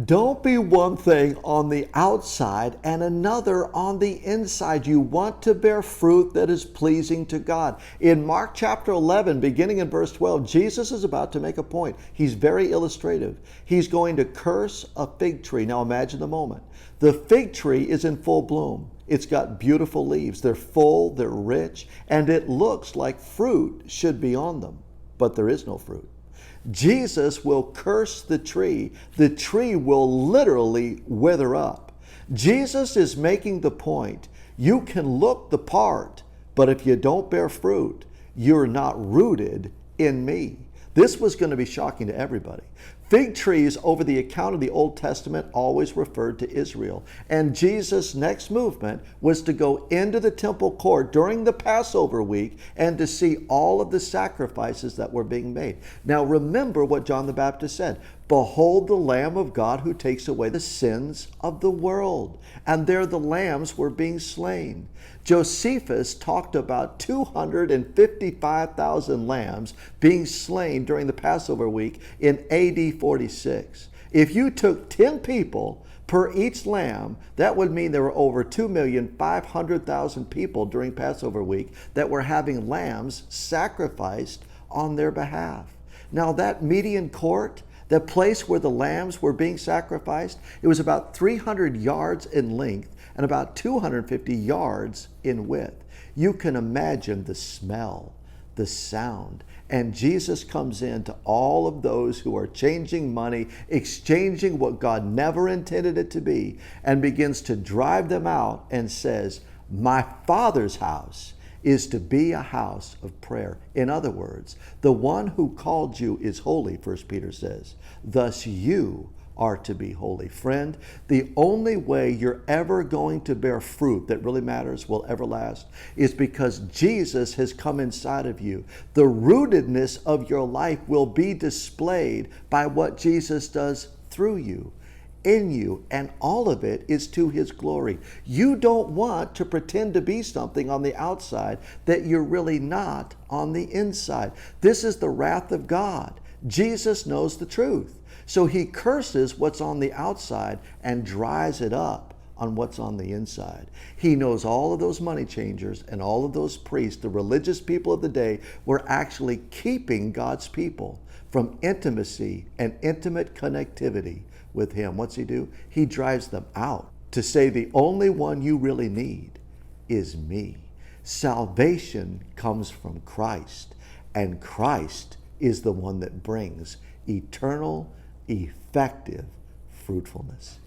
Don't be one thing on the outside and another on the inside. You want to bear fruit that is pleasing to God. In Mark chapter 11, beginning in verse 12, Jesus is about to make a point. He's very illustrative. He's going to curse a fig tree. Now imagine the moment. The fig tree is in full bloom. It's got beautiful leaves. They're full, they're rich, and it looks like fruit should be on them, but there is no fruit. Jesus will curse the tree. The tree will literally wither up. Jesus is making the point, you can look the part, but if you don't bear fruit, you're not rooted in me. This was going to be shocking to everybody. Fig trees over the account of the Old Testament always referred to Israel. And Jesus' next movement was to go into the temple court during the Passover week and to see all of the sacrifices that were being made. Now remember what John the Baptist said. Behold the Lamb of God who takes away the sins of the world. And there the lambs were being slain. Josephus talked about 255,000 lambs being slain during the Passover week in AD 46. If you took 10 people per each lamb, that would mean there were over 2,500,000 people during Passover week that were having lambs sacrificed on their behalf. Now that median court, the place where the lambs were being sacrificed, it was about 300 yards in length and about 250 yards in width. You can imagine the smell, the sound. And Jesus comes in to all of those who are changing money, exchanging what God never intended it to be, and begins to drive them out and says, my Father's house is to be a house of prayer. In other words, the one who called you is holy, 1 Peter says. Thus you are to be holy. Friend, the only way you're ever going to bear fruit that really matters, will ever last, is because Jesus has come inside of you. The rootedness of your life will be displayed by what Jesus does through you, in you, and all of it is to His glory. You don't want to pretend to be something on the outside that you're really not on the inside. This is the wrath of God. Jesus knows the truth. So He curses what's on the outside and dries it up on what's on the inside. He knows all of those money changers and all of those priests, the religious people of the day, were actually keeping God's people from intimacy and intimate connectivity with Him. What's He do? He drives them out to say the only one you really need is me. Salvation comes from Christ, and Christ is the one that brings eternal, effective fruitfulness.